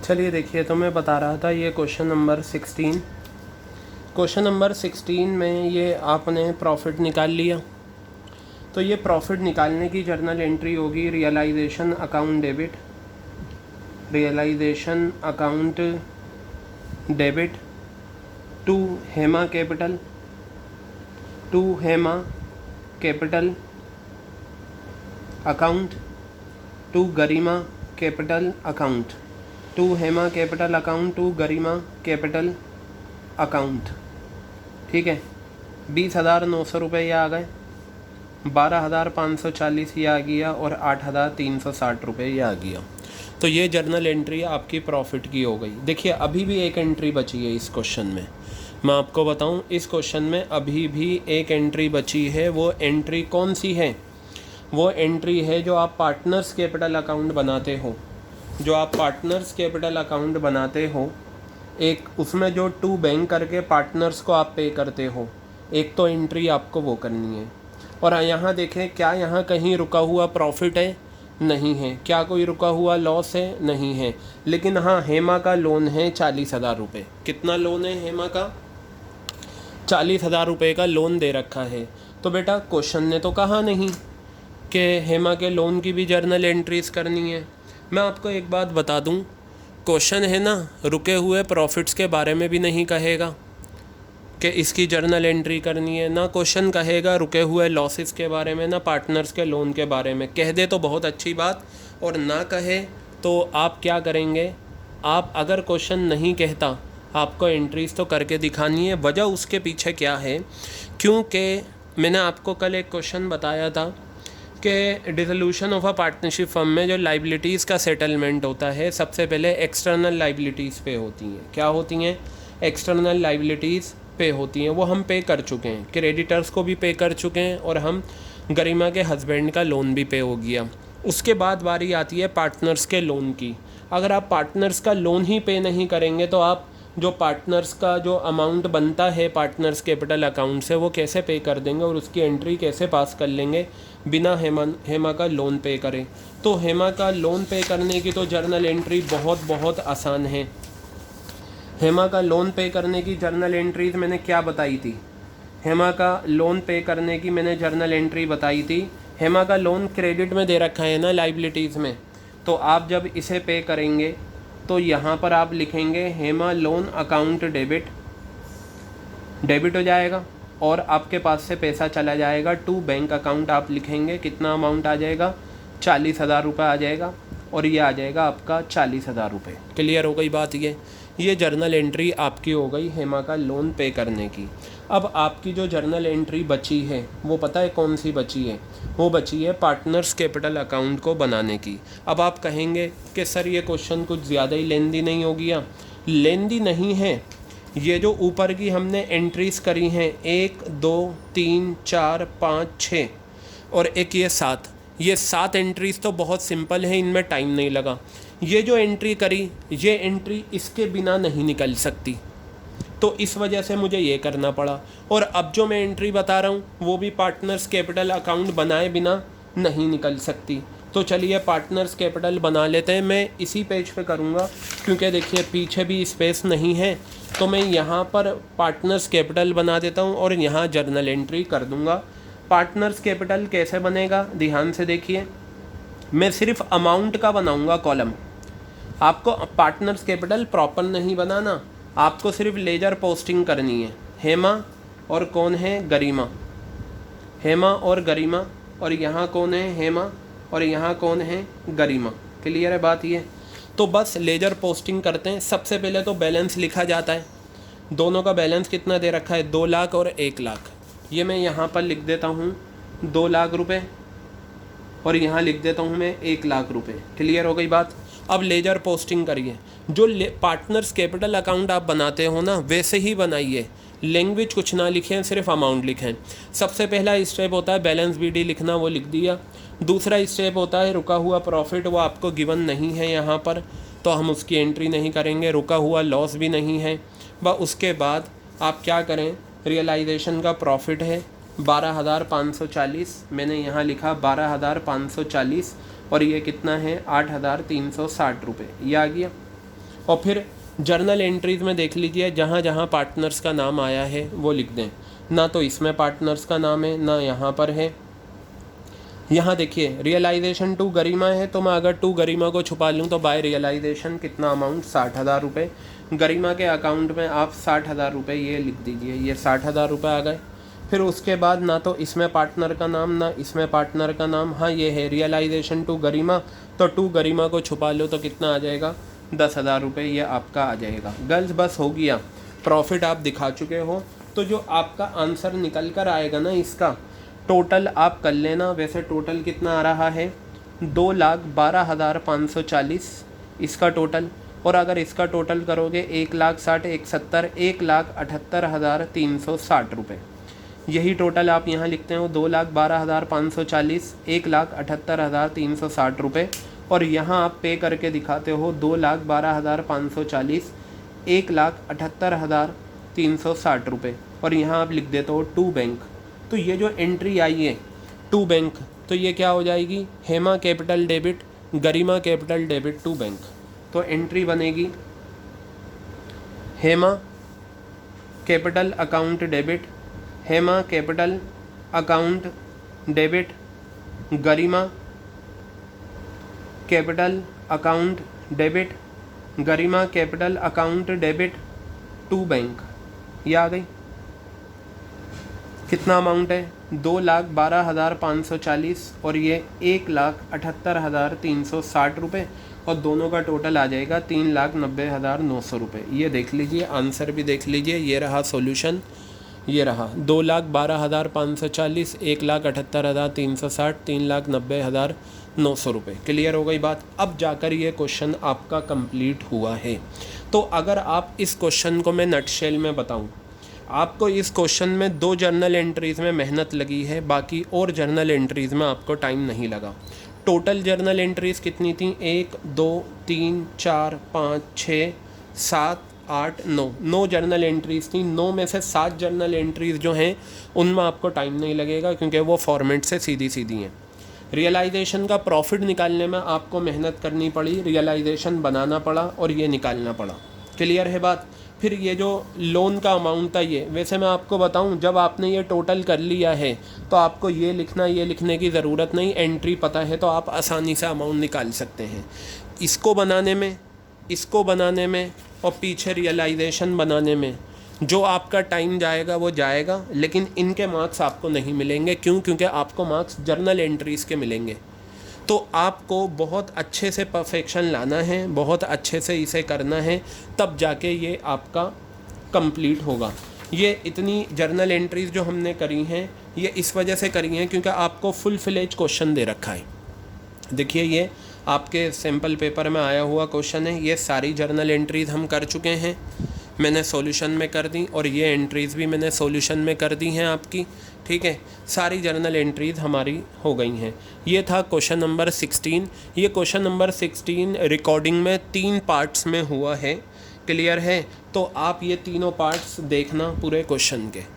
चलिए देखिए, तो मैं बता रहा था ये क्वेश्चन नंबर 16 में ये आपने प्रॉफिट निकाल लिया। तो ये प्रॉफिट निकालने की जर्नल एंट्री होगी realization account debit to Hema capital account to Garima capital account to Hema capital account to Garima capital account. ठीक है, 20,900 रुपये ये आ गए, 12,540 ये आ गया और 8,360 रुपये ये आ गया। तो ये जर्नल एंट्री आपकी प्रॉफिट की हो गई। देखिए अभी भी एक एंट्री बची है इस क्वेश्चन में, मैं आपको बताऊं, इस क्वेश्चन में अभी भी एक एंट्री बची है। वो एंट्री कौन सी है? वो एंट्री है जो आप पार्टनर्स कैपिटल अकाउंट बनाते हो, एक उसमें जो टू बैंक करके पार्टनर्स को आप पे करते हो, एक तो एंट्री आपको वो करनी है। और यहाँ देखें, क्या यहाँ कहीं रुका हुआ प्रॉफिट है? नहीं है। क्या कोई रुका हुआ लॉस है? नहीं है। लेकिन हाँ, हेमा का लोन है 40,000 रुपये। कितना लोन है हेमा का? 40,000 रुपये का लोन दे रखा है। तो बेटा क्वेश्चन ने तो कहा नहीं कि हेमा के लोन की भी जर्नल एंट्रीज करनी है। मैं आपको एक बात बता दूं, क्वेश्चन है ना, रुके हुए प्रॉफिट्स के बारे में भी नहीं कहेगा कि इसकी जर्नल एंट्री करनी है, ना क्वेश्चन कहेगा रुके हुए लॉसेस के बारे में, ना पार्टनर्स के लोन के बारे में। कह दे तो बहुत अच्छी बात, और ना कहे तो आप क्या करेंगे? आप अगर क्वेश्चन नहीं कहता, आपको एंट्रीज तो करके दिखानी है। वजह उसके पीछे क्या है? क्योंकि मैंने आपको कल एक क्वेश्चन बताया था कि dissolution of a partnership firm में जो लाइबिलिटीज़ का सेटलमेंट होता है, सबसे पहले एक्सटर्नल लाइबिलिटीज़ पे होती हैं। क्या होती हैं? एक्सटर्नल लाइबिलिटीज़ पे होती हैं। वो हम पे कर चुके हैं, क्रेडिटर्स को भी पे कर चुके हैं, और हम गरिमा के हस्बैंड का लोन भी पे हो गया। उसके बाद बारी आती है पार्टनर्स के लोन की। अगर आप पार्टनर्स का लोन ही पे नहीं करेंगे तो आप जो पार्टनर्स का जो अमाउंट बनता है पार्टनर्स कैपिटल अकाउंट से, वो कैसे पे कर देंगे और उसकी एंट्री कैसे पास कर लेंगे बिना हेमा का लोन पे करें? तो हेमा का लोन पे करने की तो जर्नल एंट्री बहुत आसान है। हेमा का लोन पे करने की जर्नल एंट्रीज मैंने क्या बताई थी? हेमा का लोन पे करने की मैंने जर्नल एंट्री बताई थी। हेमा का लोन क्रेडिट में दे रखा है ना लाइबिलिटीज़ में, तो आप जब इसे पे करेंगे तो यहाँ पर आप लिखेंगे हेमा लोन अकाउंट डेबिट हो जाएगा, और आपके पास से पैसा चला जाएगा टू बैंक अकाउंट। आप लिखेंगे कितना अमाउंट आ जाएगा? 40,000 रुपये आ जाएगा, और ये आ जाएगा आपका 40,000 रुपये। क्लियर हो गई बात? ये जर्नल एंट्री आपकी हो गई हेमा का लोन पे करने की। अब आपकी जो जर्नल एंट्री बची है वो पता है कौन सी बची है? वो बची है पार्टनर्स कैपिटल अकाउंट को बनाने की। अब आप कहेंगे कि सर ये क्वेश्चन कुछ ज़्यादा ही लेंदी नहीं हो गया? लेंदी नहीं है। ये जो ऊपर की हमने एंट्रीज करी हैं 1 2 3 4 5 6 और एक ये 7, ये 7 एंट्रीज तो बहुत सिंपल है, इनमें टाइम नहीं लगा। ये जो एंट्री करी, ये एंट्री इसके बिना नहीं निकल सकती, तो इस वजह से मुझे ये करना पड़ा। और अब जो मैं एंट्री बता रहा हूँ वो भी पार्टनर्स कैपिटल अकाउंट बनाए बिना नहीं निकल सकती। तो चलिए पार्टनर्स कैपिटल बना लेते हैं। मैं इसी पेज पे करूँगा क्योंकि देखिए पीछे भी स्पेस नहीं है, तो मैं यहाँ पर पार्टनर्स कैपिटल बना देता हूँ और यहाँ जर्नल एंट्री कर दूँगा। पार्टनर्स कैपिटल कैसे बनेगा? ध्यान से देखिए, मैं सिर्फ अमाउंट का बनाऊँगा कॉलम। आपको पार्टनर्स कैपिटल प्रॉपर नहीं बनाना, आपको सिर्फ लेजर पोस्टिंग करनी है। हेमा और कौन है? गरिमा। हेमा और गरिमा, और यहाँ कौन है? हेमा, और यहाँ कौन है? गरिमा। क्लियर है बात? ये तो बस लेजर पोस्टिंग करते हैं। सबसे पहले तो बैलेंस लिखा जाता है। दोनों का बैलेंस कितना दे रखा है? 2 लाख और 1 लाख। ये मैं यहाँ पर लिख देता हूँ 2 लाख रुपये, और यहाँ लिख देता हूँ मैं 1 लाख रुपये। क्लियर हो गई बात? अब लेजर पोस्टिंग करिए। जो पार्टनर्स कैपिटल अकाउंट आप बनाते हो ना, वैसे ही बनाइए। लैंग्वेज कुछ ना लिखें, सिर्फ अमाउंट लिखें। सबसे पहला स्टेप होता है बैलेंस बीडी लिखना, वो लिख दिया। दूसरा स्टेप होता है रुका हुआ प्रॉफिट, वो आपको गिवन नहीं है यहाँ पर, तो हम उसकी एंट्री नहीं करेंगे। रुका हुआ लॉस भी नहीं है। उसके बाद आप क्या करें? रियलाइजेशन का प्रॉफिट है 12,540, मैंने यहाँ लिखा 12,540, और ये कितना है? 8,360 रुपये। ये आ गया। और फिर जर्नल एंट्रीज में देख लीजिए, जहाँ जहाँ पार्टनर्स का नाम आया है वो लिख दें। ना तो इसमें पार्टनर्स का नाम है, ना यहाँ पर है। यहाँ देखिए रियलाइजेशन टू गरिमा है, तो मैं अगर टू गरिमा को छुपा लूँ तो बाय रियलाइजेशन कितना अमाउंट 60,000 रुपये। गरिमा के अकाउंट में आप 60,000 रुपये ये लिख दीजिए, ये 60,000 रुपये आ गए। फिर उसके बाद ना तो इसमें पार्टनर का नाम, ना इसमें पार्टनर का नाम। हाँ ये है रियलाइजेशन टू गरिमा, तो टू गरिमा को छुपा लो तो कितना आ जाएगा, 10,000 रुपये ये आपका आ जाएगा। गर्ल्स बस हो गया, प्रॉफिट आप दिखा चुके हो। तो जो आपका आंसर निकल कर आएगा ना, इसका टोटल आप कर लेना। वैसे टोटल कितना आ रहा है, 2,12,540 इसका टोटल। और अगर इसका टोटल करोगे 1,60,000, 1,70,000, 1,78,360 रुपये, यही टोटल आप यहाँ लिखते हो। 2,12,540, 1,78,360 रुपये। और यहाँ आप पे करके दिखाते हो 2,12,540, 1,78,360 रुपये। और यहाँ आप लिख देते हो टू बैंक। तो ये जो एंट्री आई है टू बैंक, तो ये क्या हो जाएगी, Hema capital debit, Garima capital debit to bank. तो एंट्री बनेगी Hema capital account debit, Hema capital account debit, Garima capital account debit, Garima capital account debit to bank. ये आ गई। कितना अमाउंट है, 2,12,540 और ये 1,78,360 रुपये। और दोनों का टोटल आ जाएगा 3,90,900 रुपये। ये देख लीजिए, आंसर भी देख लीजिए। ये रहा सॉल्यूशन, ये रहा 2,12,540, 1,78,360, 3,90,900 रुपये। क्लियर हो गई बात। अब जाकर ये क्वेश्चन आपका कंप्लीट हुआ है। तो अगर आप इस क्वेश्चन को मैं नटशेल में बताऊं, आपको इस क्वेश्चन में 2 जर्नल एंट्रीज़ में मेहनत लगी है, बाकी और जर्नल एंट्रीज़ में आपको टाइम नहीं लगा। टोटल जर्नल एंट्रीज़ कितनी थी, 1 2 3 4 5 6 7 8 9 जर्नल एंट्रीज़ थी। 9 में से 7 जर्नल एंट्रीज़ जो हैं उनमें आपको टाइम नहीं लगेगा, क्योंकि वो फॉर्मेट से सीधी सीधी हैं। रियलाइजेशन का प्रॉफिट निकालने में आपको मेहनत करनी पड़ी, रियलाइजेशन बनाना पड़ा और ये निकालना पड़ा। क्लियर है बात। फिर ये जो लोन का अमाउंट था, ये वैसे मैं आपको बताऊं, जब आपने ये टोटल कर लिया है तो आपको ये लिखने की ज़रूरत नहीं। एंट्री पता है तो आप आसानी से अमाउंट निकाल सकते हैं। इसको बनाने में और पीछे रियलाइजेशन बनाने में जो आपका टाइम जाएगा वो जाएगा, लेकिन इनके मार्क्स आपको नहीं मिलेंगे। क्यों? क्योंकि आपको मार्क्स जर्नल एंट्रीज़ के मिलेंगे। तो आपको बहुत अच्छे से परफेक्शन लाना है, बहुत अच्छे से इसे करना है, तब जाके ये आपका कंप्लीट होगा। ये इतनी जर्नल एंट्रीज़ जो हमने करी हैं, ये इस वजह से करी हैं क्योंकि आपको फुल फ्लेज क्वेश्चन दे रखा है। देखिए ये आपके सैम्पल पेपर में आया हुआ क्वेश्चन है। ये सारी जर्नल एंट्रीज़ हम कर चुके हैं, मैंने सॉल्यूशन में कर दी, और ये एंट्रीज़ भी मैंने सॉल्यूशन में कर दी हैं आपकी। ठीक है, सारी जर्नल एंट्रीज़ हमारी हो गई हैं। ये था क्वेश्चन नंबर 16। ये क्वेश्चन नंबर 16 रिकॉर्डिंग में 3 पार्ट्स में हुआ है। क्लियर है? तो आप ये तीनों पार्ट्स देखना पूरे क्वेश्चन के।